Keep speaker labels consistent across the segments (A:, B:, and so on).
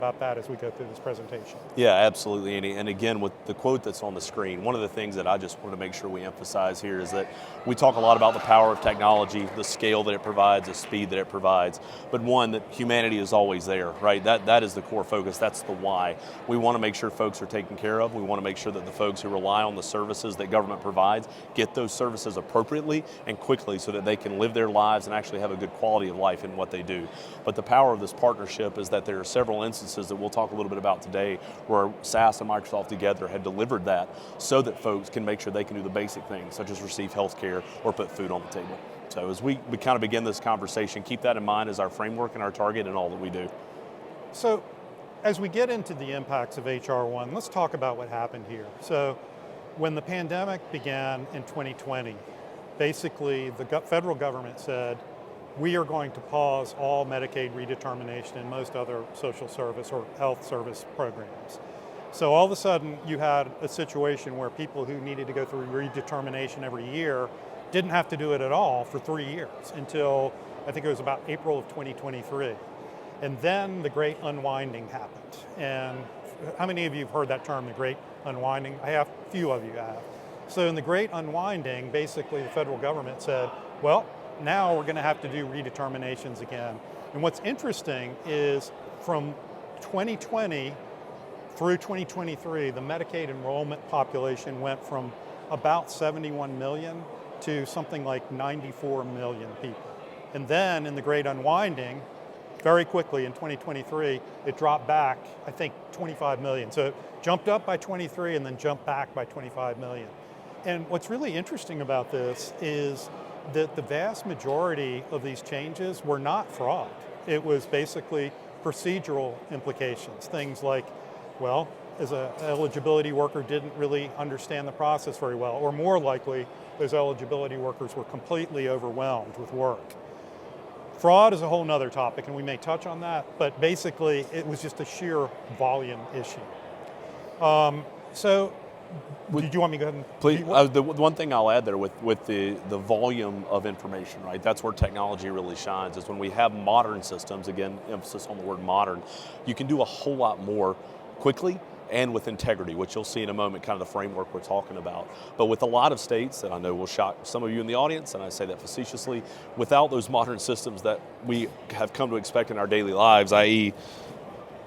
A: about that as we go through this presentation.
B: Yeah, absolutely, Andy. And again, with the quote that's on the screen, one of the things that I just want to make sure we emphasize here is that we talk a lot about the power of technology, the scale that it provides, the speed that it provides, but one, that humanity is always there, right? That is the core focus, that's the why. We want to make sure folks are taken care of. We want to make sure that the folks who rely on the services that government provides get those services appropriately and quickly so that they can live their lives and actually have a good quality of life in what they do. But the power of this partnership is that there are several instances that we'll talk a little bit about today where SAS and Microsoft together have delivered that so that folks can make sure they can do the basic things such as receive health care or put food on the table. So as we kind of begin this conversation, keep that in mind as our framework and our target in all that we do.
A: So as we get into the impacts of HR1, let's talk about what happened here. So when the pandemic began in 2020, basically the federal government said, we are going to pause all Medicaid redetermination and most other social service or health service programs. So all of a sudden you had a situation where people who needed to go through redetermination every year didn't have to do it at all for 3 years until I think it was about April of 2023. And then the great unwinding happened. And how many of you have heard that term, the great unwinding? A few of you have. So in the great unwinding, basically the federal government said, well, now we're going to have to do redeterminations again. And what's interesting is from 2020 through 2023, the Medicaid enrollment population went from about 71 million to something like 94 million people. And then in the great unwinding, very quickly in 2023, it dropped back, I think 25 million. So it jumped up by 23 and then jumped back by 25 million. And what's really interesting about this is that the vast majority of these changes were not fraud. It was basically procedural implications. Things like, well, as an eligibility worker didn't really understand the process very well, or more likely, those eligibility workers were completely overwhelmed with work. Fraud is a whole nother topic, and we may touch on that, but basically it was just a sheer volume issue. Did you want me to go ahead and...
B: Please, the one thing I'll add there with the volume of information, right? That's where technology really shines, is when we have modern systems, again, emphasis on the word modern, you can do a whole lot more quickly and with integrity, which you'll see in a moment, kind of the framework we're talking about. But with a lot of states, and I know will shock some of you in the audience, and I say that facetiously, without those modern systems that we have come to expect in our daily lives, i.e.,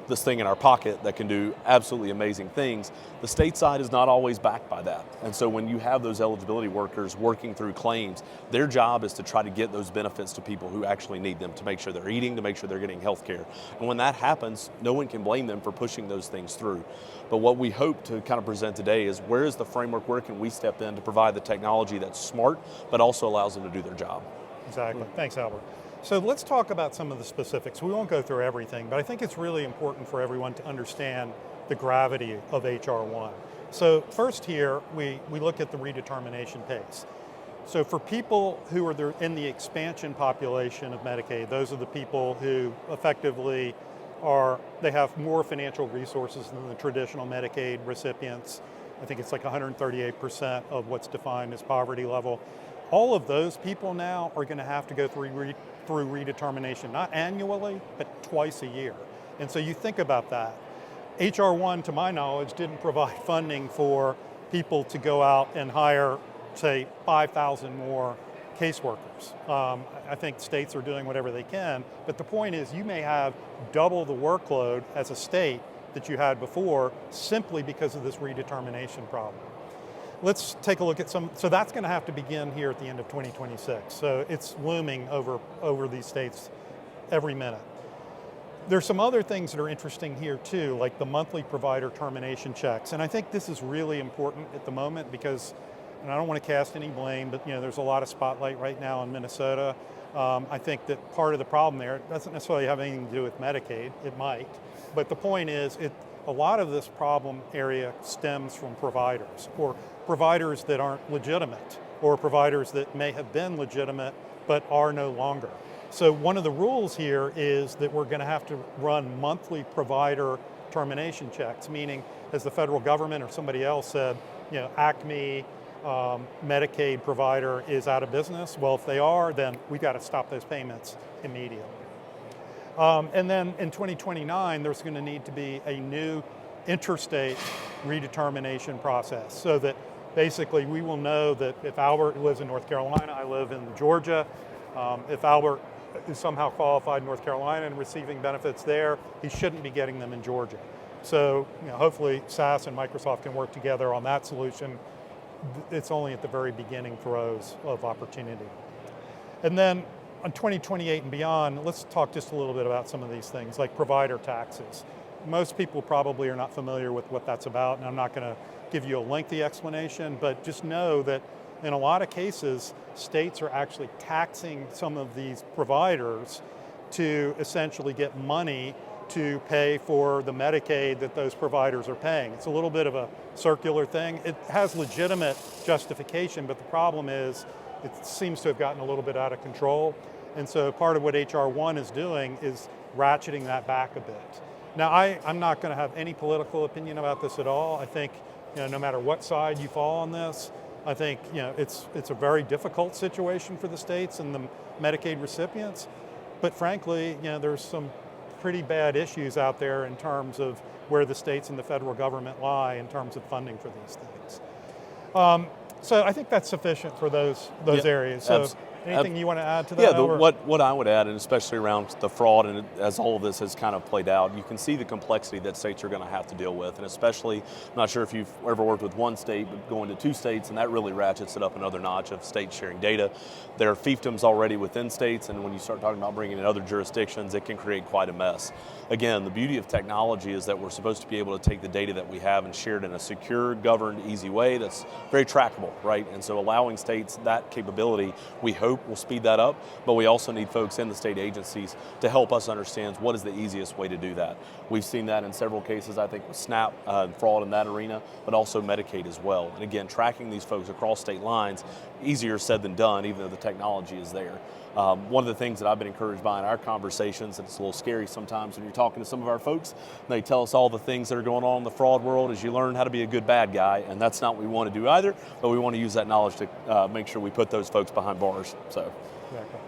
B: this thing in our pocket that can do absolutely amazing things, the state side is not always backed by that. And so when you have those eligibility workers working through claims, their job is to try to get those benefits to people who actually need them, to make sure they're eating, to make sure they're getting health care. And when that happens, no one can blame them for pushing those things through. But what we hope to kind of present today is, where is the framework, where can we step in to provide the technology that's smart, but also allows them to do their job?
A: Exactly. Thanks, Albert. So let's talk about some of the specifics. We won't go through everything, but I think it's really important for everyone to understand the gravity of HR1. So first here, we look at the redetermination pace. So for people who are in the expansion population of Medicaid, those are the people who effectively they have more financial resources than the traditional Medicaid recipients. I think it's like 138% of what's defined as poverty level. All of those people now are going to have to go through redetermination, not annually, but twice a year. And so you think about that. HR1, to my knowledge, didn't provide funding for people to go out and hire, say, 5,000 more caseworkers. I think states are doing whatever they can, but the point is you may have double the workload as a state that you had before simply because of this redetermination problem. Let's take a look at so that's going to have to begin here at the end of 2026. So it's looming over these states every minute. There's some other things that are interesting here too, like the monthly provider termination checks. And I think this is really important at the moment because, and I don't want to cast any blame, but there's a lot of spotlight right now in Minnesota. I think that part of the problem there, it doesn't necessarily have anything to do with Medicaid, it might, but the point is a lot of this problem area stems from providers, or providers that aren't legitimate, or providers that may have been legitimate but are no longer. So one of the rules here is that we're going to have to run monthly provider termination checks, meaning as the federal government or somebody else said, Acme Medicaid provider is out of business. Well, if they are, then we've got to stop those payments immediately. And then in 2029, there's going to need to be a new interstate redetermination process so that basically we will know that if Albert lives in North Carolina, I live in Georgia, if Albert is somehow qualified in North Carolina and receiving benefits there, he shouldn't be getting them in Georgia. So hopefully SAS and Microsoft can work together on that solution. It's only at the very beginning throes of opportunity. And then on 2028 and beyond, let's talk just a little bit about some of these things, like provider taxes. Most people probably are not familiar with what that's about, and I'm not going to give you a lengthy explanation, but just know that in a lot of cases, states are actually taxing some of these providers to essentially get money to pay for the Medicaid that those providers are paying. It's a little bit of a circular thing. It has legitimate justification, but the problem is it seems to have gotten a little bit out of control. And so part of what HR 1 is doing is ratcheting that back a bit. Now, I'm not going to have any political opinion about this at all. I think, no matter what side you fall on this, I think, it's a very difficult situation for the states and the Medicaid recipients. But frankly, there's some pretty bad issues out there in terms of where the states and the federal government lie in terms of funding for these things. So I think that's sufficient for those areas. So anything you want to add to that?
B: Yeah, what I would add, and especially around the fraud, and as all of this has kind of played out, you can see the complexity that states are going to have to deal with, and especially, I'm not sure if you've ever worked with one state, but going to 2 states, and that really ratchets it up another notch of states sharing data. There are fiefdoms already within states, and when you start talking about bringing in other jurisdictions, it can create quite a mess. Again, the beauty of technology is that we're supposed to be able to take the data that we have and share it in a secure, governed, easy way that's very trackable, right? And so allowing states that capability, we hope will speed that up, but we also need folks in the state agencies to help us understand what is the easiest way to do that. We've seen that in several cases, I think with SNAP, fraud in that arena, but also Medicaid as well. And again, tracking these folks across state lines, easier said than done, even though the technology is there. One of the things that I've been encouraged by in our conversations, and it's a little scary sometimes when you're talking to some of our folks, they tell us all the things that are going on in the fraud world as you learn how to be a good bad guy, and that's not what we want to do either, but we want to use that knowledge to make sure we put those folks behind bars.
A: Exactly.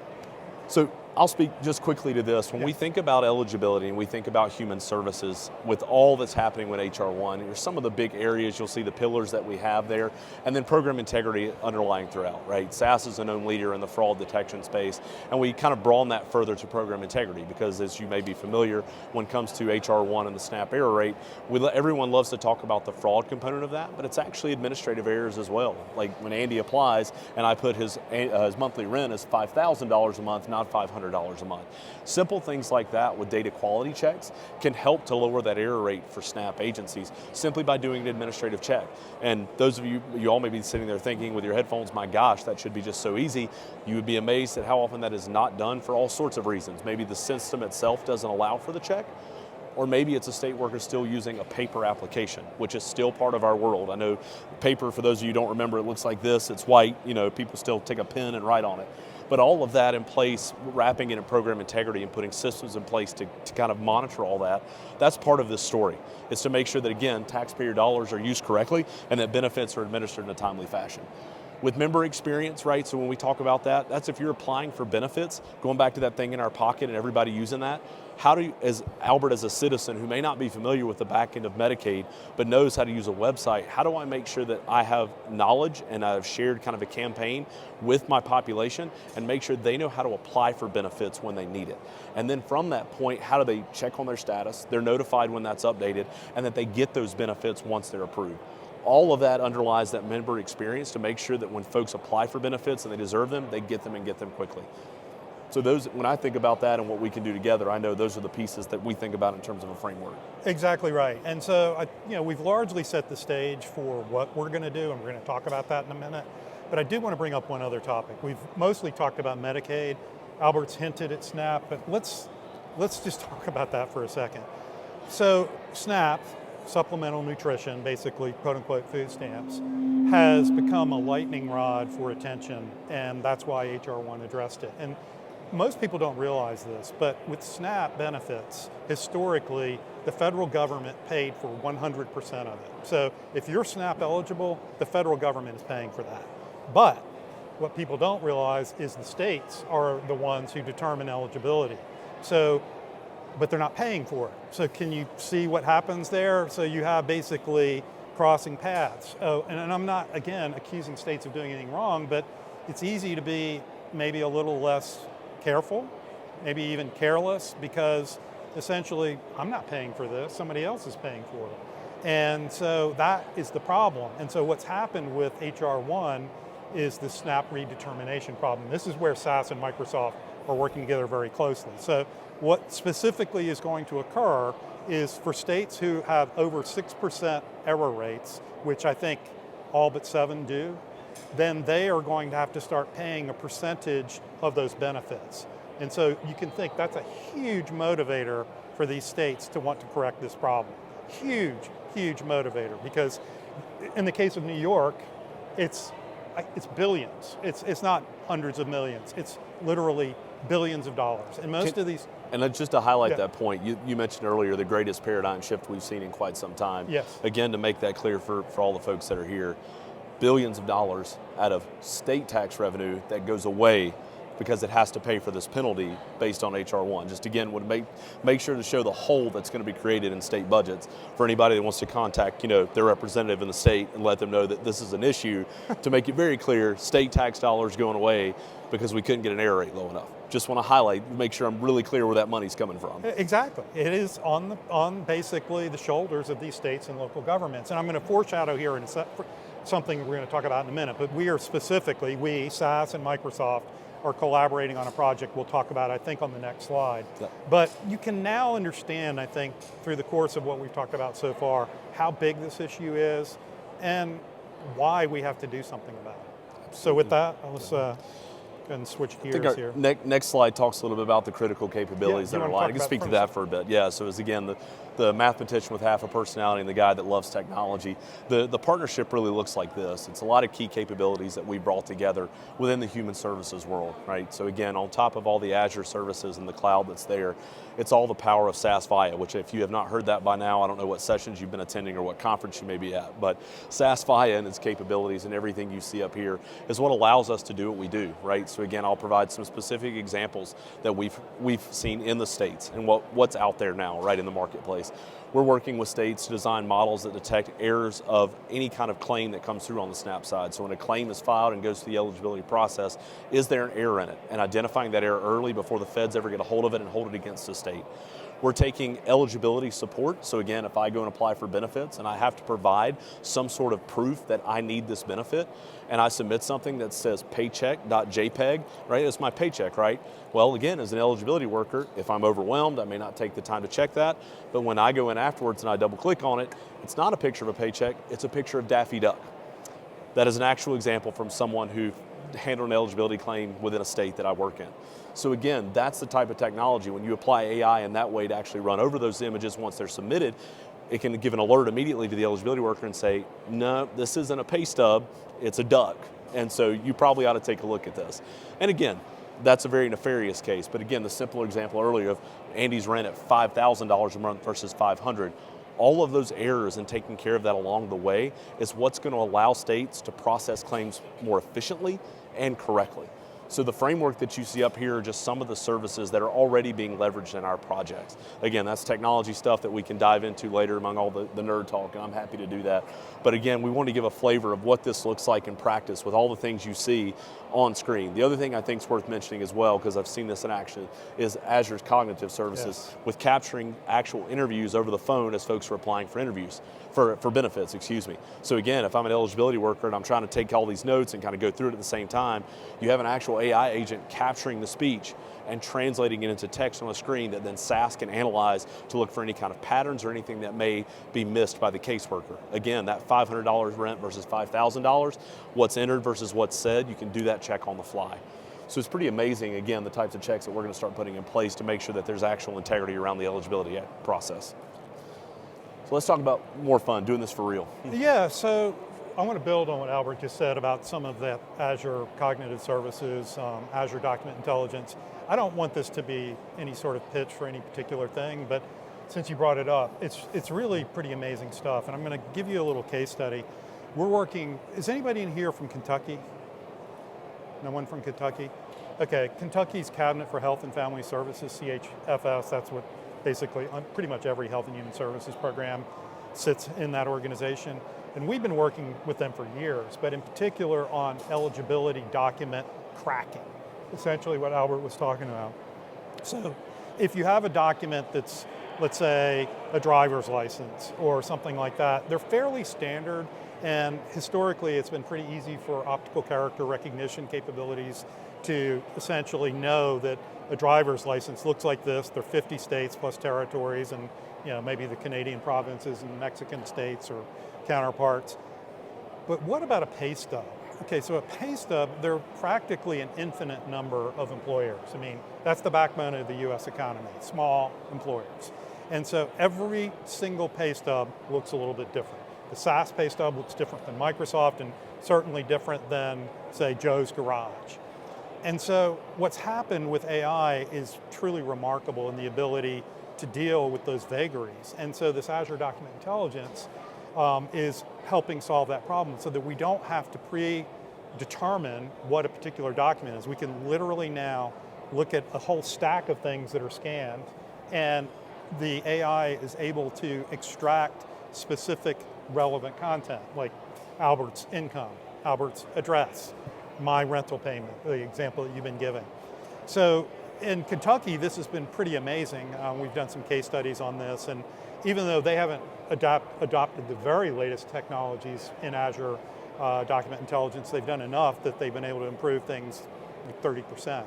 B: So I'll speak just quickly to this. When we think about eligibility and we think about human services, with all that's happening with HR 1, here's some of the big areas. You'll see the pillars that we have there, and then program integrity underlying throughout, right? SAS is a known leader in the fraud detection space, and we kind of broaden that further to program integrity because, as you may be familiar, when it comes to HR 1 and the SNAP error rate, everyone loves to talk about the fraud component of that, but it's actually administrative errors as well. Like when Andy applies and I put his monthly rent as $5,000 a month, not $500 a month. Simple things like that with data quality checks can help to lower that error rate for SNAP agencies simply by doing an administrative check. And those of you all may be sitting there thinking with your headphones, my gosh, that should be just so easy. You would be amazed at how often that is not done for all sorts of reasons. Maybe the system itself doesn't allow for the check, or maybe it's a state worker still using a paper application, which is still part of our world. I know paper, for those of you who don't remember, it looks like this, it's white, people still take a pen and write on it. But all of that in place, wrapping it in program integrity and putting systems in place to kind of monitor all that, that's part of this story. It's to make sure that, again, taxpayer dollars are used correctly and that benefits are administered in a timely fashion. With member experience, right, so when we talk about that, that's if you're applying for benefits, going back to that thing in our pocket and everybody using that, how do you, as Albert as a citizen who may not be familiar with the back end of Medicaid, but knows how to use a website, how do I make sure that I have knowledge and I've shared kind of a campaign with my population and make sure they know how to apply for benefits when they need it? And then from that point, how do they check on their status, they're notified when that's updated, and that they get those benefits once they're approved? All of that underlies that member experience to make sure that when folks apply for benefits and they deserve them, they get them and get them quickly. So those, when I think about that and what we can do together, I know those are the pieces that we think about in terms of a framework.
A: Exactly right. And so, we've largely set the stage for what we're going to do, and we're going to talk about that in a minute. But I do want to bring up one other topic. We've mostly talked about Medicaid. Albert's hinted at SNAP, but let's just talk about that for a second. So SNAP, supplemental nutrition, basically quote-unquote food stamps, has become a lightning rod for attention, and that's why HR 1 addressed it. And most people don't realize this, but with SNAP benefits, historically, the federal government paid for 100% of it. So if you're SNAP eligible, the federal government is paying for that. But what people don't realize is the states are the ones who determine eligibility. So but they're not paying for it. So can you see what happens there? So you have basically crossing paths. Oh, and I'm not, again, accusing states of doing anything wrong, but it's easy to be maybe a little less careful, maybe even careless, because essentially I'm not paying for this, somebody else is paying for it. And so that is the problem. And so what's happened with HR 1 is the SNAP redetermination problem. This is where SAS and Microsoft are working together very closely. So what specifically is going to occur is for states who have over 6% error rates, which I think all but 7 do, then they are going to have to start paying a percentage of those benefits. And so you can think that's a huge motivator for these states to want to correct this problem. Huge, huge motivator, because in the case of New York, it's billions. It's not hundreds of millions. It's literally billions of dollars. And most of these...
B: And just to highlight that point, you mentioned earlier the greatest paradigm shift we've seen in quite some time.
A: Yes.
B: Again, to make that clear for all the folks that are here, billions of dollars out of state tax revenue that goes away because it has to pay for this penalty based on HR 1. Just again, would make sure to show the hole that's going to be created in state budgets for anybody that wants to contact, their representative in the state and let them know that this is an issue. To make it very clear, state tax dollars going away because we couldn't get an error rate low enough. Just want to highlight, make sure I'm really clear where that money's coming from.
A: Exactly. It is on basically the shoulders of these states and local governments. And I'm going to foreshadow here in something we're going to talk about in a minute, but we, SAS and Microsoft, are collaborating on a project we'll talk about, I think, on the next slide.
B: Yep.
A: But you can now understand, I think, through the course of what we've talked about so far, how big this issue is and why we have to do something about it. Absolutely. So with that, let's go ahead and switch gears here.
B: Next slide talks a little bit about the critical capabilities that are aligned. I can speak to that for a bit. Yeah, so as again, the mathematician with half a personality and the guy that loves technology, the partnership really looks like this. It's a lot of key capabilities that we brought together within the human services world, right? So again, on top of all the Azure services and the cloud that's there, it's all the power of SAS Viya, which if you have not heard that by now, I don't know what sessions you've been attending or what conference you may be at, but SAS Viya and its capabilities and everything you see up here is what allows us to do what we do, right? So again, I'll provide some specific examples that we've seen in the states and what's out there now, right, in the marketplace. We're working with states to design models that detect errors of any kind of claim that comes through on the SNAP side. So when a claim is filed and goes through the eligibility process, is there an error in it? And identifying that error early before the feds ever get a hold of it and hold it against the state. We're taking eligibility support. So again, if I go and apply for benefits and I have to provide some sort of proof that I need this benefit, and I submit something that says paycheck.jpg, right? It's my paycheck, right? Well, again, as an eligibility worker, if I'm overwhelmed, I may not take the time to check that, but when I go in afterwards and I double click on it, it's not a picture of a paycheck, it's a picture of Daffy Duck. That is an actual example from someone who handled an eligibility claim within a state that I work in. So again, that's the type of technology. When you apply AI in that way to actually run over those images once they're submitted, it can give an alert immediately to the eligibility worker and say, no, this isn't a pay stub, it's a duck. And so you probably ought to take a look at this. And again, that's a very nefarious case. But again, the simpler example earlier of Andy's rent at $5,000 a month versus $500, all of those errors and taking care of that along the way is what's going to allow states to process claims more efficiently and correctly. So the framework that you see up here are just some of the services that are already being leveraged in our projects. Again, that's technology stuff that we can dive into later among all the nerd talk, and I'm happy to do that. But again, we want to give a flavor of what this looks like in practice with all the things you see on screen. The other thing I think is worth mentioning as well, because I've seen this in action, is Azure's cognitive services with capturing actual interviews over the phone as folks are applying for interviews. For benefits, excuse me. So again, if I'm an eligibility worker and I'm trying to take all these notes and kind of go through it at the same time, you have an actual AI agent capturing the speech and translating it into text on a screen that then SAS can analyze to look for any kind of patterns or anything that may be missed by the caseworker. Again, that $500 rent versus $5,000, what's entered versus what's said, you can do that check on the fly. So it's pretty amazing, again, the types of checks that we're going to start putting in place to make sure that there's actual integrity around the eligibility process. So let's talk about more fun, doing this for real.
A: Yeah, so I want to build on what Albert just said about some of that Azure Cognitive Services, Azure Document Intelligence. I don't want this to be any sort of pitch for any particular thing, but since you brought it up, it's really pretty amazing stuff. And I'm going to give you a little case study. We're working, is anybody in here from Kentucky? No one from Kentucky? Okay, Kentucky's Cabinet for Health and Family Services, CHFS, that's what basically on pretty much every health and human services program sits in that organization. And we've been working with them for years, but in particular on eligibility document cracking, essentially what Albert was talking about. So if you have a document that's, let's say, a driver's license or something like that, they're fairly standard, and historically it's been pretty easy for optical character recognition capabilities to essentially know that a driver's license looks like this. They're 50 states plus territories, and maybe the Canadian provinces and Mexican states or counterparts. But what about a pay stub? Okay, so a pay stub, they're practically an infinite number of employers. I mean, that's the backbone of the US economy, small employers. And so every single pay stub looks a little bit different. The SAS pay stub looks different than Microsoft, and certainly different than, say, Joe's Garage. And so what's happened with AI is truly remarkable in the ability to deal with those vagaries. And so this Azure Document Intelligence is helping solve that problem so that we don't have to predetermine what a particular document is. We can literally now look at a whole stack of things that are scanned, and the AI is able to extract specific relevant content, like Albert's income, Albert's address, my rental payment, the example that you've been giving. So in Kentucky, this has been pretty amazing. We've done some case studies on this, and even though they haven't adopted the very latest technologies in Azure Document Intelligence, they've done enough that they've been able to improve things like 30%,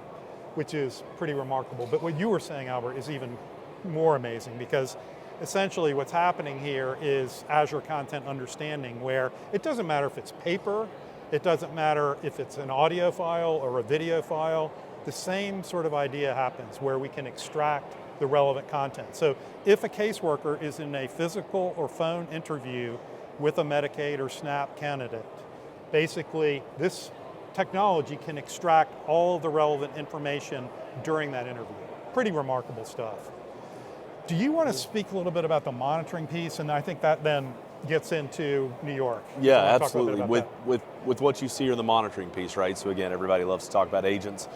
A: which is pretty remarkable. But what you were saying, Albert, is even more amazing, because essentially what's happening here is Azure Content Understanding, where it doesn't matter if it's paper, it doesn't matter if it's an audio file or a video file, the same sort of idea happens where we can extract the relevant content. So if a caseworker is in a physical or phone interview with a Medicaid or SNAP candidate, basically this technology can extract all of the relevant information during that interview. Pretty remarkable stuff. Do you want to speak a little bit about the monitoring piece? And I think that then gets into New York.
B: Yeah, absolutely. With what you see in the monitoring piece, right? So again, everybody loves to talk about agents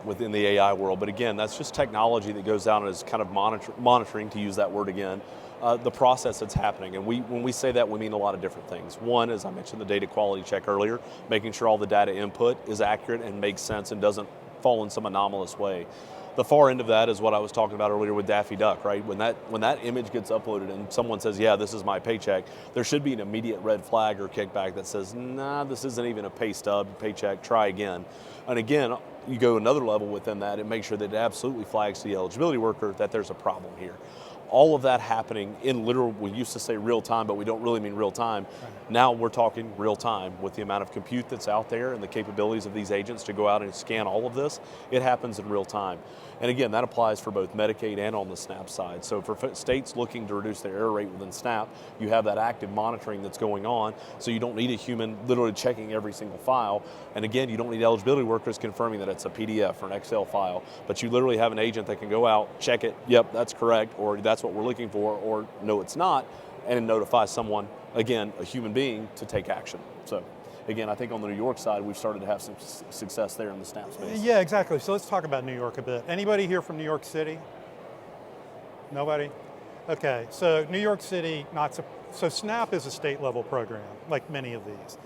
B: within the AI world, but again, that's just technology that goes down as kind of monitoring, to use that word again, the process that's happening. And when we say that, we mean a lot of different things. One, as I mentioned, the data quality check earlier, making sure all the data input is accurate and makes sense and doesn't fall in some anomalous way. The far end of that is what I was talking about earlier with Daffy Duck, right? When that image gets uploaded and someone says, yeah, this is my paycheck, there should be an immediate red flag or kickback that says, nah, this isn't even a pay stub, paycheck, try again. And again, you go another level within that and make sure that it absolutely flags to the eligibility worker that there's a problem here. All of that happening in literal, we used to say real time, but we don't really mean real time. Right. Now we're talking real time with the amount of compute that's out there and the capabilities of these agents to go out and scan all of this. It happens in real time. And again, that applies for both Medicaid and on the SNAP side. So for states looking to reduce their error rate within SNAP, you have that active monitoring that's going on, so you don't need a human literally checking every single file. And again, you don't need eligibility workers confirming that it's a PDF or an Excel file, but you literally have an agent that can go out, check it, yep, that's correct, or that's what we're looking for, or no, it's not, and notify someone, again, a human being, to take action. So again, I think on the New York side, we've started to have some success there in the SNAP space.
A: Yeah, exactly. So let's talk about New York a bit. Anybody here from New York City? Nobody? Okay, so New York City, so SNAP is a state level program, like many of these.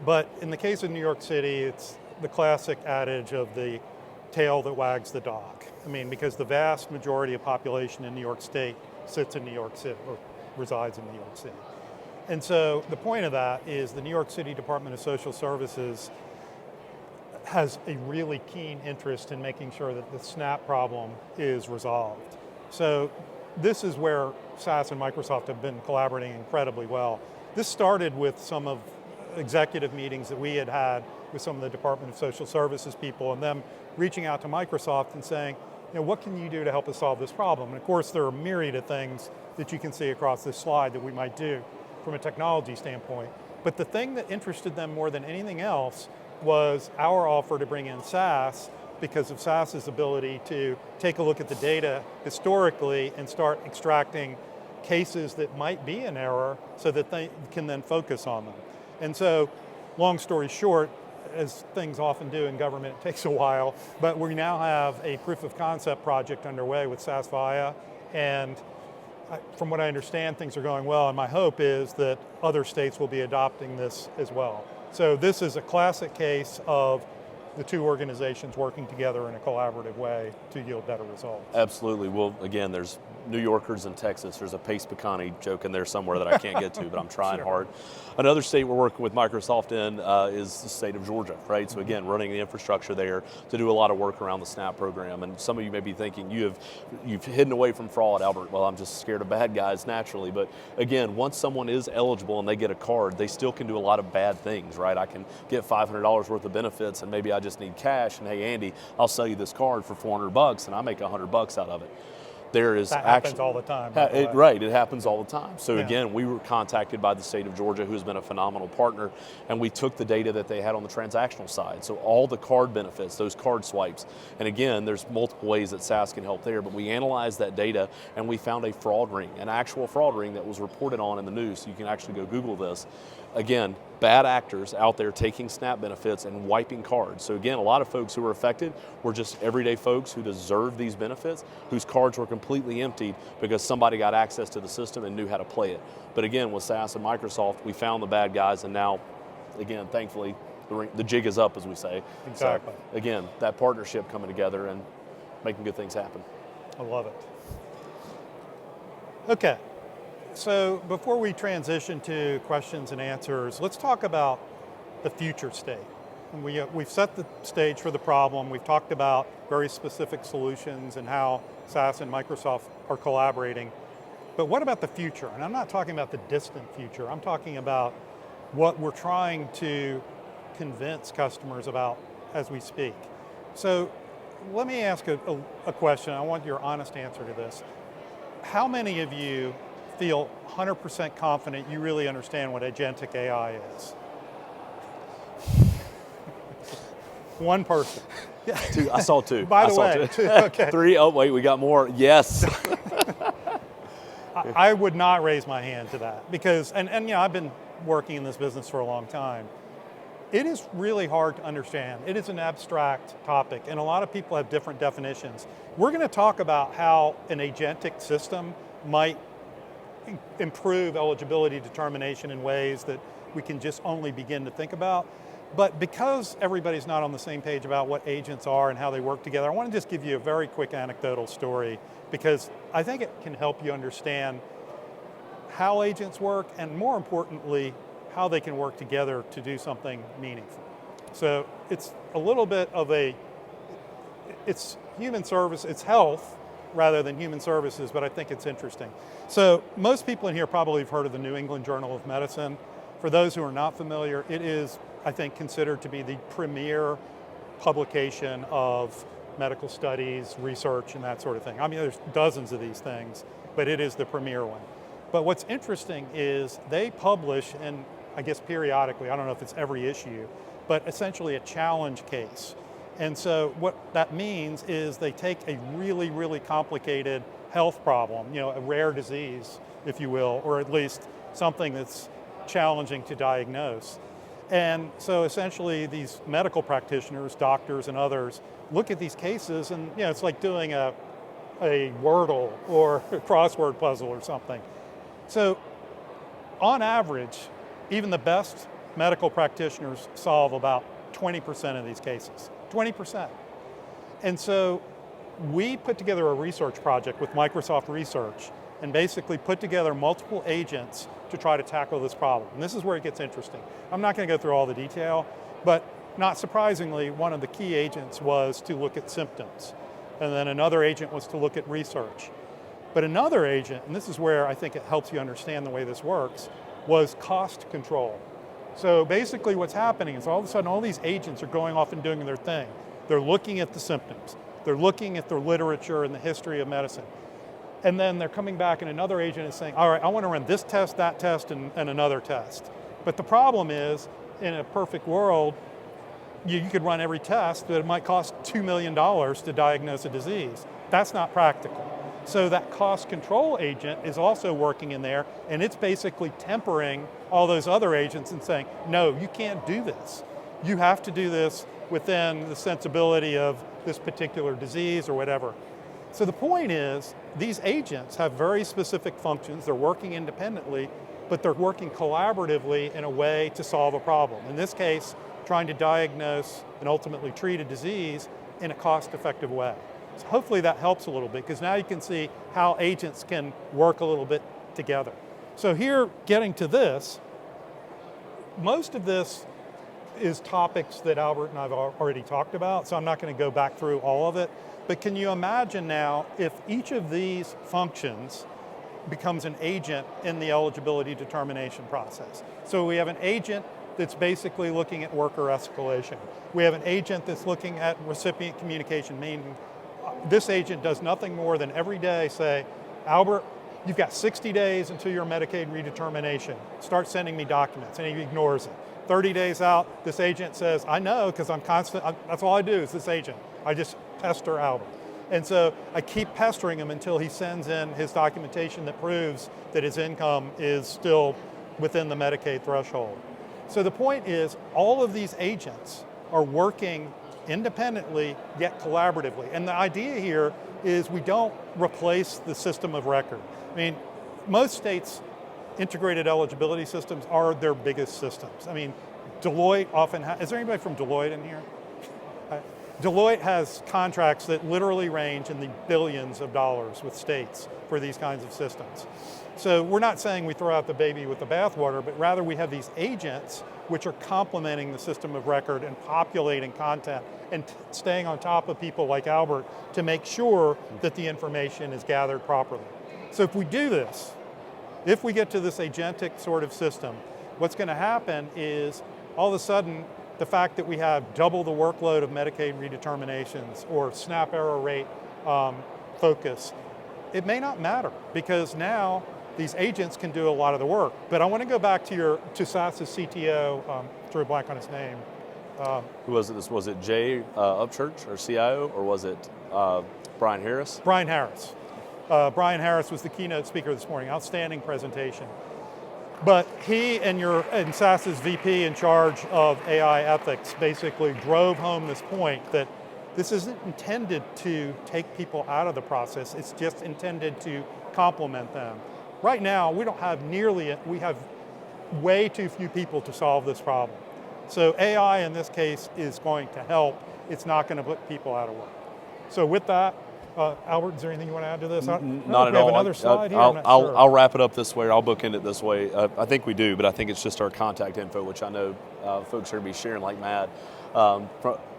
A: But in the case of New York City, it's the classic adage of the tail that wags the dog. I mean, because the vast majority of population in New York State sits in New York City, or resides in New York City. And so the point of that is the New York City Department of Social Services has a really keen interest in making sure that the SNAP problem is resolved. So this is where SAS and Microsoft have been collaborating incredibly well. This started with some of executive meetings that we had with some of the Department of Social Services people, and them reaching out to Microsoft and saying, what can you do to help us solve this problem? And of course, there are a myriad of things that you can see across this slide that we might do from a technology standpoint. But the thing that interested them more than anything else was our offer to bring in SAS, because of SAS's ability to take a look at the data historically and start extracting cases that might be in error so that they can then focus on them. And so, long story short, as things often do in government, it takes a while, but we now have a proof of concept project underway with SAS Viya And from what I understand, things are going well, and my hope is that other states will be adopting this as well. So this is a classic case of the two organizations working together in a collaborative way to yield better results.
B: Absolutely. Well, again, there's New Yorkers in Texas. There's a Pace Picani joke in there somewhere that I can't get to, but I'm trying hard. Another state we're working with Microsoft in is the state of Georgia, right? So again, running the infrastructure there to do a lot of work around the SNAP program. And some of you may be thinking you've hidden away from fraud, Albert. Well, I'm just scared of bad guys naturally. But again, once someone is eligible and they get a card, they still can do a lot of bad things, right? I can get $500 worth of benefits and maybe I just need cash, and hey, Andy, I'll sell you this card for $400 and I make $100 out of it. There is
A: that happens all the time.
B: Right, it happens all the time. So
A: yeah.
B: Again, we were contacted by the state of Georgia, who has been a phenomenal partner, and we took the data that they had on the transactional side. So all the card benefits, those card swipes, and again, there's multiple ways that SaaS can help there, but we analyzed that data and we found a fraud ring, an actual fraud ring that was reported on in the news. So you can actually go Google this. Again, bad actors out there taking SNAP benefits and wiping cards. So again, a lot of folks who were affected were just everyday folks who deserve these benefits, whose cards were completely emptied because somebody got access to the system and knew how to play it. But again, with SaaS and Microsoft, we found the bad guys, and now, again, thankfully, the jig is up, as we say.
A: Exactly.
B: So again, that partnership coming together and making good things happen.
A: I love it. Okay. So before we transition to questions and answers, let's talk about the future state. And we've set the stage for the problem. We've talked about very specific solutions and how SaaS and Microsoft are collaborating. But what about the future? And I'm not talking about the distant future. I'm talking about what we're trying to convince customers about as we speak. So let me ask a question. I want your honest answer to this. How many of you feel 100% confident you really understand what agentic AI is? One person.
B: Two. I saw two.
A: By the way, two. Okay.
B: Three. Oh wait, we got more. Yes.
A: I would not raise my hand to that because, and you know, I've been working in this business for a long time. It is really hard to understand. It is an abstract topic, and a lot of people have different definitions. We're going to talk about how an agentic system might improve eligibility determination in ways that we can just only begin to think about. But because everybody's not on the same page about what agents are and how they work together, I want to just give you a very quick anecdotal story because I think it can help you understand how agents work and, more importantly, how they can work together to do something meaningful. So it's a little bit of it's human service, it's health rather than human services, but I think it's interesting. So most people in here probably have heard of the New England Journal of Medicine. For those who are not familiar, it is, I think, considered to be the premier publication of medical studies, research, and that sort of thing. I mean, there's dozens of these things, but it is the premier one. But what's interesting is they publish, and I guess periodically, I don't know if it's every issue, but essentially a challenge case. And so what that means is they take a really, really complicated health problem, you know, a rare disease, if you will, or at least something that's challenging to diagnose. And so essentially these medical practitioners, doctors and others, look at these cases and, you know, it's like doing a Wordle or a crossword puzzle or something. So on average, even the best medical practitioners solve about 20% of these cases, 20%. And so we put together a research project with Microsoft Research and basically put together multiple agents to try to tackle this problem. And this is where it gets interesting. I'm not going to go through all the detail, but not surprisingly, one of the key agents was to look at symptoms. And then another agent was to look at research. But another agent, and this is where I think it helps you understand the way this works, was cost control. So basically what's happening is all of a sudden all these agents are going off and doing their thing. They're looking at the symptoms. They're looking at the literature and the history of medicine. And then they're coming back and another agent is saying, all right, I want to run this test, that test, and another test. But the problem is, in a perfect world, you could run every test, but it might cost $2 million to diagnose a disease. That's not practical. So that cost control agent is also working in there, and it's basically tempering all those other agents and saying, no, you can't do this. You have to do this within the sensibility of this particular disease or whatever. So the point is, these agents have very specific functions. They're working independently, but they're working collaboratively in a way to solve a problem. In this case, trying to diagnose and ultimately treat a disease in a cost-effective way. So hopefully that helps a little bit, because now you can see how agents can work a little bit together. So here, getting to this, most of this is topics that Albert and I've already talked about, so I'm not going to go back through all of it. But can you imagine now if each of these functions becomes an agent in the eligibility determination process? So we have an agent that's basically looking at worker escalation. We have an agent that's looking at recipient communication, meaning this agent does nothing more than every day say, Albert, you've got 60 days until your Medicaid redetermination. Start sending me documents, and he ignores it. 30 days out, this agent says, I know, because that's all I do is this agent. I just pester Albert. And so I keep pestering him until he sends in his documentation that proves that his income is still within the Medicaid threshold. So the point is, all of these agents are working independently, yet collaboratively. And the idea here is we don't replace the system of record. I mean, most states' integrated eligibility systems are their biggest systems. I mean, Deloitte often is there anybody from Deloitte in here? Deloitte has contracts that literally range in the billions of dollars with states for these kinds of systems. So we're not saying we throw out the baby with the bathwater, but rather we have these agents which are complementing the system of record and populating content and staying on top of people like Albert to make sure that the information is gathered properly. So if we do this, if we get to this agentic sort of system, what's going to happen is all of a sudden the fact that we have double the workload of Medicaid redeterminations or SNAP error rate focus, it may not matter, because now these agents can do a lot of the work. But I want to go back to SAS's CTO, drew a blank on his name.
B: Who was it? Was it Jay Upchurch, or CIO, or was it Brian Harris?
A: Brian Harris. Brian Harris was the keynote speaker this morning. Outstanding presentation. But he and SAS's VP in charge of AI ethics basically drove home this point that this isn't intended to take people out of the process. It's just intended to complement them. Right now, we have way too few people to solve this problem. So AI in this case is going to help. It's not going to put people out of work. So with that, Albert, is there anything you want to add to this?
B: Not at all.
A: Have another slide here?
B: I'll wrap it up this way, or I'll bookend it this way. I think we do, but I think it's just our contact info, which I know folks are going to be sharing like mad.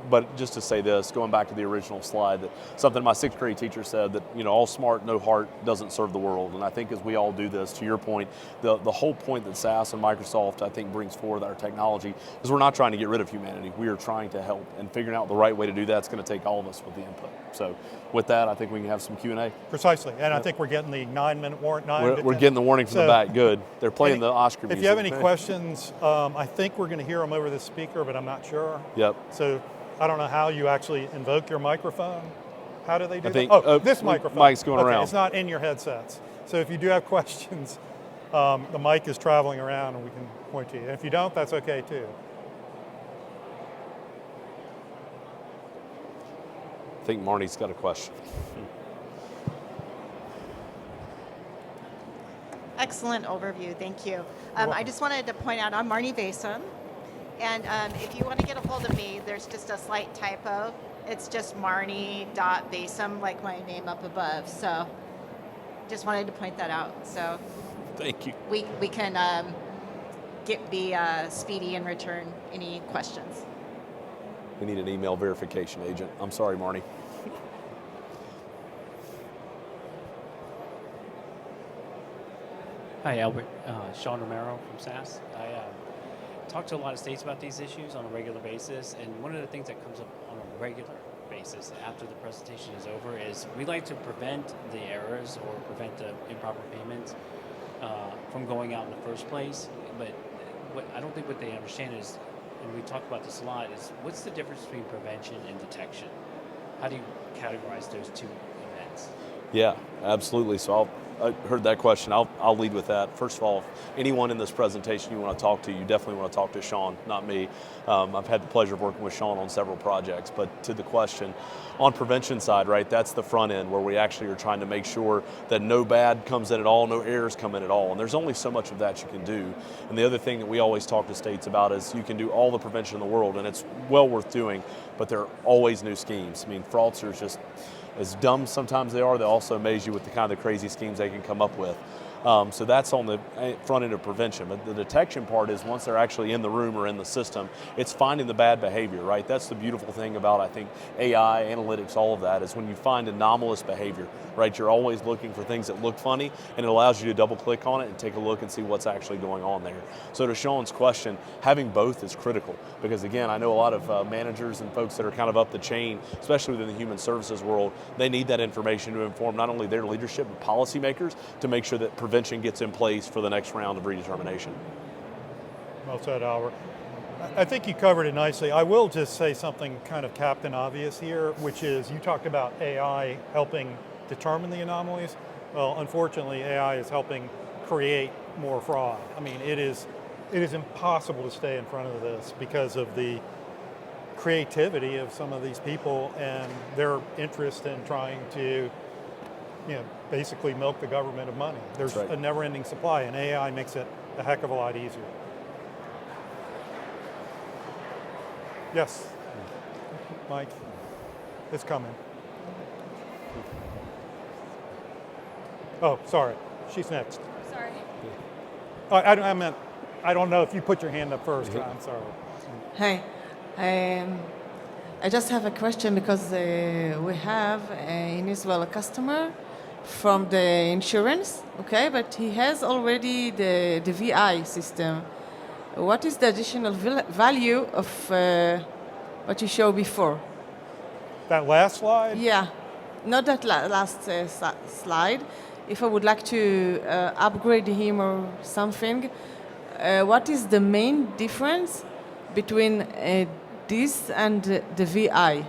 B: But just to say this, going back to the original slide, that something my sixth grade teacher said, that all smart, no heart doesn't serve the world. And I think as we all do this, to your point, the whole point that SAS and Microsoft, I think, brings forward our technology is we're not trying to get rid of humanity. We are trying to help, and figuring out the right way to do that's going to take all of us with the input. So with that, I think we can have some Q&A.
A: Precisely, and I think we're getting the 9-minute warning.
B: We're getting the warning from the back, good. They're playing the Oscar music.
A: If you have any questions, I think we're going to hear them over the speaker, but I'm not sure.
B: Yep.
A: So I don't know how you actually invoke your microphone. How do they do that? This microphone.
B: Mic's going around.
A: It's not in your headsets. So if you do have questions, the mic is traveling around and we can point to you. And if you don't, that's okay too.
B: I think Marnie's got a question.
C: Excellent overview, thank you. I just wanted to point out, I'm Marnie Basom, and if you want to get a hold of me, there's just a slight typo. It's just Marnie.Basom, like my name up above. So just wanted to point that out. So
B: thank you.
C: We can be speedy and return any questions.
B: We need an email verification agent. I'm sorry, Marnie.
D: Hi, Albert. Sean Romero from SAS. I talk to a lot of states about these issues on a regular basis, and one of the things that comes up on a regular basis after the presentation is over is we like to prevent the errors or prevent the improper payments from going out in the first place. But I don't think what they understand is, and we talk about this a lot, is what's the difference between prevention and detection? How do you categorize those two events?
B: Yeah, absolutely. So I heard that question. I'll lead with that. First of all, anyone in this presentation you want to talk to, you definitely want to talk to Sean, not me. I've had the pleasure of working with Sean on several projects, but to the question, on prevention side, right, that's the front end where we actually are trying to make sure that no bad comes in at all, no errors come in at all, and there's only so much of that you can do. And the other thing that we always talk to states about is you can do all the prevention in the world, and it's well worth doing, but there are always new schemes. I mean, fraudsters, just as dumb sometimes they are, they also amaze you with the kind of crazy schemes they can come up with. So that's on the front end of prevention. But the detection part is once they're actually in the room or in the system, it's finding the bad behavior, right? That's the beautiful thing about, I think, AI, analytics, all of that, is when you find anomalous behavior, right? You're always looking for things that look funny, and it allows you to double click on it and take a look and see what's actually going on there. So to Sean's question, having both is critical, because again, I know a lot of managers and folks that are kind of up the chain, especially within the human services world, they need that information to inform not only their leadership, but policymakers to make sure that prevention gets in place for the next round of redetermination.
A: Well said, Albert. I think you covered it nicely. I will just say something kind of Captain Obvious here, which is you talked about AI helping determine the anomalies. Well, unfortunately, AI is helping create more fraud. I mean, it is impossible to stay in front of this because of the creativity of some of these people and their interest in trying to, basically milk the government of money. There's
B: right.
A: a never-ending supply, and AI makes it a heck of a lot easier. Yes, Mike, it's coming. Oh, sorry, she's next.
E: Sorry.
A: I don't know if you put your hand up first. I'm sorry.
E: Hi. I just have a question because we have in Israel a customer from the insurance, okay, but he has already the VI system. What is the additional value of what you showed before?
A: That last slide?
E: Yeah, not that last slide. If I would like to upgrade him or something, what is the main difference between this and the VI?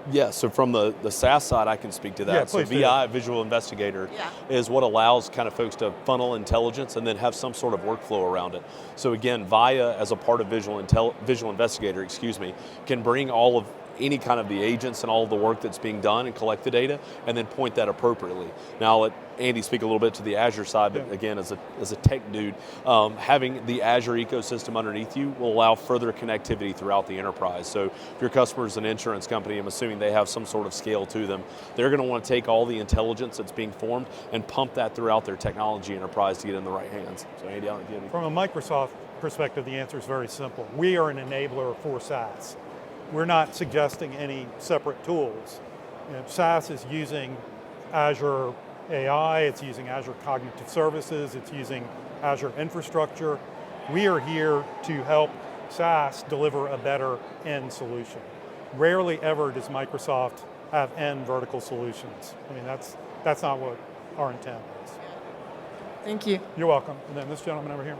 B: Yeah, so from the SaaS side, I can speak to that.
A: Yeah,
B: so
A: please do.
B: VI, Visual Investigator, is what allows kind of folks to funnel intelligence and then have some sort of workflow around it. So again, VIA, as a part of Visual Investigator, can bring all of any kind of the agents and all of the work that's being done and collect the data and then point that appropriately. Now I'll let Andy speak a little bit to the Azure side, but again, as a tech dude, having the Azure ecosystem underneath you will allow further connectivity throughout the enterprise. So if your customer is an insurance company, I'm assuming they have some sort of scale to them, they're going to want to take all the intelligence that's being formed and pump that throughout their technology enterprise to get in the right hands. So Andy, I don't know if you have
A: From a Microsoft perspective, the answer is very simple. We are an enabler for SaaS. We're not suggesting any separate tools. SaaS is using Azure AI, it's using Azure Cognitive Services, it's using Azure Infrastructure. We are here to help SaaS deliver a better end solution. Rarely ever does Microsoft have end vertical solutions. I mean, that's not what our intent is.
E: Thank you.
A: You're welcome. And then this gentleman over here.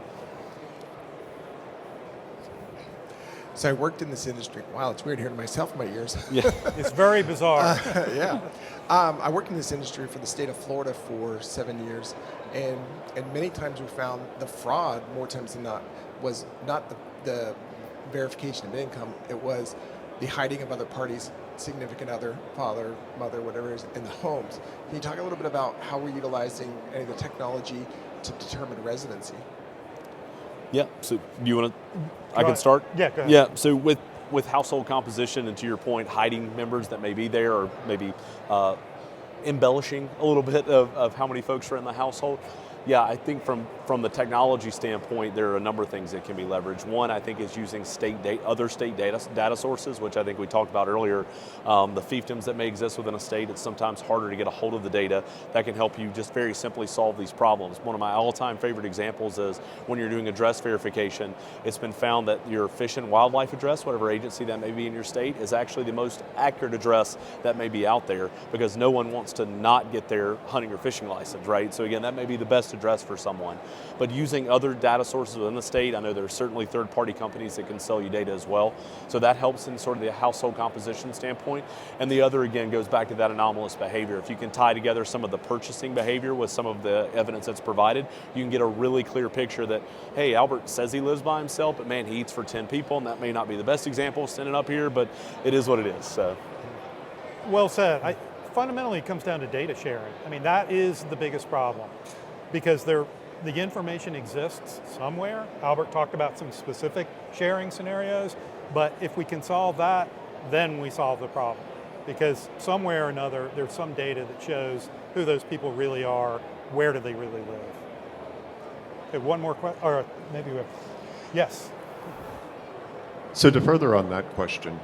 F: So I worked in this industry. Wow, it's weird hearing myself in my ears.
B: Yeah.
A: It's very bizarre.
F: Yeah. I worked in this industry for the state of Florida for 7 years, and many times we found the fraud, more times than not, was not the verification of income, it was the hiding of other parties, significant other, father, mother, whatever it is, in the homes. Can you talk a little bit about how we're utilizing any of the technology to determine residency?
B: Yeah, so do you want to, I can start?
A: Yeah, go ahead.
B: Yeah, so with household composition, and to your point, hiding members that may be there, or maybe embellishing a little bit of how many folks are in the household. Yeah, I think from the technology standpoint, there are a number of things that can be leveraged. One, I think, is using other state data sources, which I think we talked about earlier. The fiefdoms that may exist within a state, it's sometimes harder to get a hold of the data that can help you just very simply solve these problems. One of my all-time favorite examples is when you're doing address verification, it's been found that your Fish and Wildlife address, whatever agency that may be in your state, is actually the most accurate address that may be out there, because no one wants to not get their hunting or fishing license, right? So again, that may be the best address for someone. but using other data sources within the state. I know there are certainly third-party companies that can sell you data as well. So that helps in sort of the household composition standpoint. And the other, again, goes back to that anomalous behavior. If you can tie together some of the purchasing behavior with some of the evidence that's provided, you can get a really clear picture that, hey, Albert says he lives by himself, but man, he eats for 10 people, and that may not be the best example standing up here, but it is what it is. So.
A: Well said. Fundamentally, it comes down to data sharing. I mean, that is the biggest problem because the information exists somewhere. Albert talked about some specific sharing scenarios, but if we can solve that, then we solve the problem. Because somewhere or another, there's some data that shows who those people really are, where do they really live. Okay, one more question, or maybe we have, yes.
G: So to further on that question,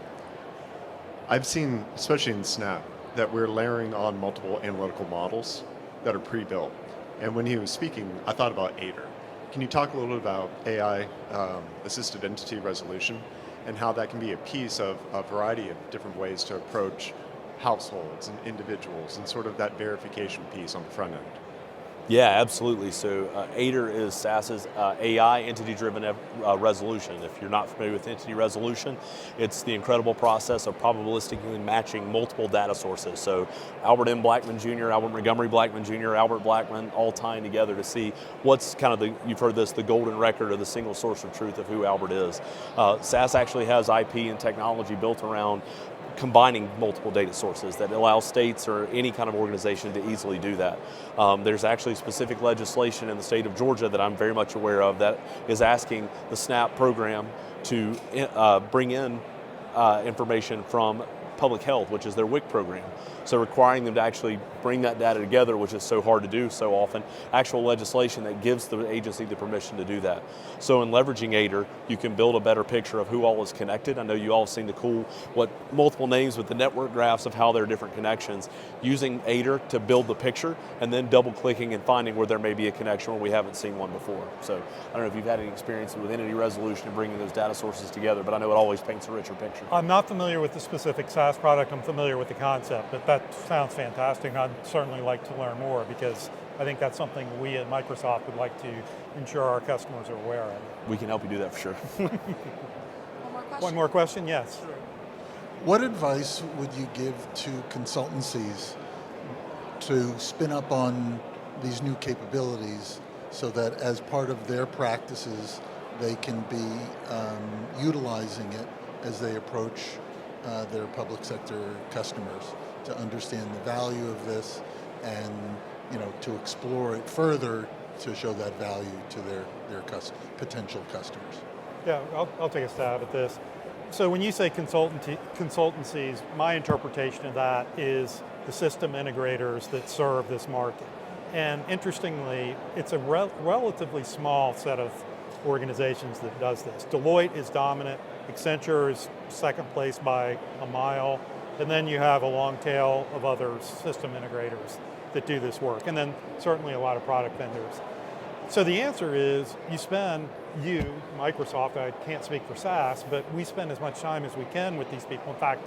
G: I've seen, especially in Snap, that we're layering on multiple analytical models that are pre-built. And when he was speaking, I thought about AIDR. Can you talk a little bit about AI, assisted entity resolution, and how that can be a piece of a variety of different ways to approach households and individuals and sort of that verification piece on the front end?
B: Yeah, absolutely. So AIDR is SAS's AI entity-driven resolution. If you're not familiar with entity resolution, it's the incredible process of probabilistically matching multiple data sources. So Albert M. Blackman Jr., Albert Montgomery Blackman Jr., Albert Blackman, all tying together to see what's kind of you've heard this, the golden record or the single source of truth of who Albert is. SAS actually has IP and technology built around combining multiple data sources that allows states or any kind of organization to easily do that. There's actually specific legislation in the state of Georgia that I'm very much aware of that is asking the SNAP program to bring in information from public health, which is their WIC program. So requiring them to actually bring that data together, which is so hard to do so often, actual legislation that gives the agency the permission to do that. So in leveraging AIDR, you can build a better picture of who all is connected. I know you all have seen the cool, multiple names with the network graphs of how there are different connections. Using AIDR to build the picture and then double clicking and finding where there may be a connection where we haven't seen one before. So I don't know if you've had any experience with entity resolution and bringing those data sources together, but I know it always paints a richer picture.
A: I'm not familiar with the specific SaaS product, I'm familiar with the concept, but that sounds fantastic, and I'd certainly like to learn more because I think that's something we at Microsoft would like to ensure our customers are aware of.
B: We can help you do that for sure.
A: One more question, yes.
H: What advice would you give to consultancies to spin up on these new capabilities so that as part of their practices, they can be utilizing it as they approach their public sector customers, to understand the value of this and to explore it further to show that value to their potential customers?
A: Yeah, I'll take a stab at this. So when you say consultancies, my interpretation of that is the system integrators that serve this market. And interestingly, it's a relatively small set of organizations that does this. Deloitte is dominant, Accenture is second place by a mile, and then you have a long tail of other system integrators that do this work, and then certainly a lot of product vendors. So the answer is Microsoft, I can't speak for SaaS, but we spend as much time as we can with these people. In fact,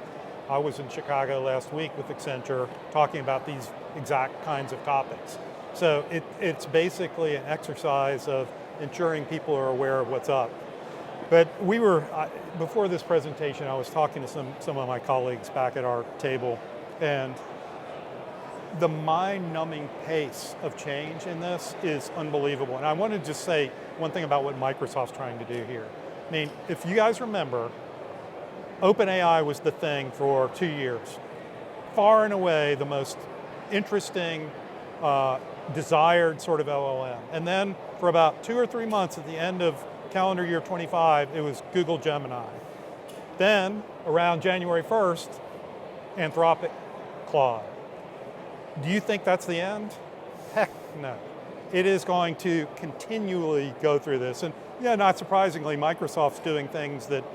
A: I was in Chicago last week with Accenture talking about these exact kinds of topics. So it's basically an exercise of ensuring people are aware of what's up. But before this presentation, I was talking to some of my colleagues back at our table, and the mind-numbing pace of change in this is unbelievable. And I want to just say one thing about what Microsoft's trying to do here. I mean, if you guys remember, OpenAI was the thing for 2 years. Far and away the most interesting, desired sort of LLM. And then for about 2 or 3 months at the end of calendar year 25, it was Google Gemini. Then, around January 1st, Anthropic Claude. Do you think that's the end? Heck no. It is going to continually go through this. And yeah, not surprisingly, Microsoft's doing things that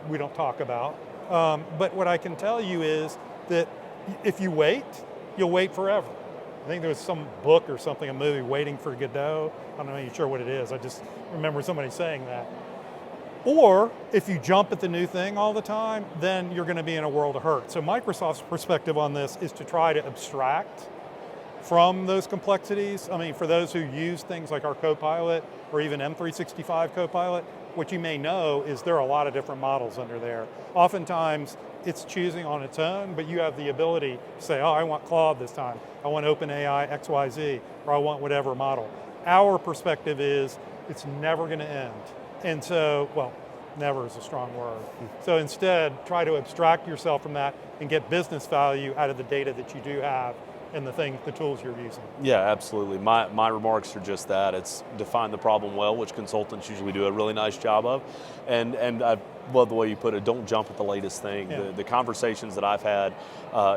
A: we don't talk about. But what I can tell you is that if you wait, you'll wait forever. I think there was some book or something, a movie, Waiting for Godot. I'm not even sure what it is. I just remember somebody saying that. Or if you jump at the new thing all the time, then you're going to be in a world of hurt. So Microsoft's perspective on this is to try to abstract from those complexities. I mean, for those who use things like our Copilot or even M365 Copilot, what you may know is there are a lot of different models under there. Oftentimes, it's choosing on its own, but you have the ability to say, oh, I want Claude this time, I want OpenAI XYZ, or I want whatever model. Our perspective is it's never going to end. And so, well, never is a strong word. So instead, try to abstract yourself from that and get business value out of the data that you do have and the tools you're using.
B: Yeah, absolutely. My remarks are just that. It's define the problem well, which consultants usually do a really nice job of. And I love the way you put it, don't jump at the latest thing.
A: Yeah.
B: The conversations that I've had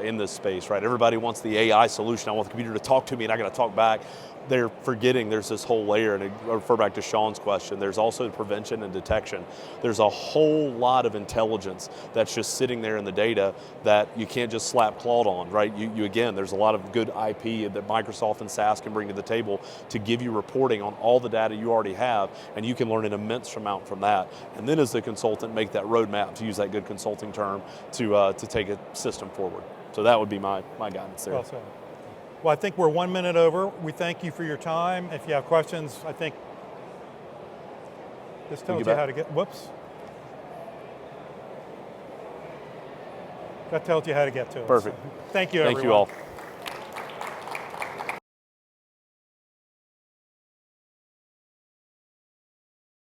B: in this space, right? Everybody wants the AI solution. I want the computer to talk to me and I got to talk back. They're forgetting there's this whole layer, and I refer back to Sean's question, there's also prevention and detection. There's a whole lot of intelligence that's just sitting there in the data that you can't just slap Claude on, right? You again, there's a lot of good IP that Microsoft and SaaS can bring to the table to give you reporting on all the data you already have, and you can learn an immense amount from that. And then as a consultant, make that roadmap, to use that good consulting term, to take a system forward. So that would be my guidance there.
A: Well said. Well, I think we're 1 minute over. We thank you for your time. If you have questions, I think this tells you how to get, whoops. That tells you how to get to it.
B: Perfect.
A: So, thank you, everyone.
B: Thank you all.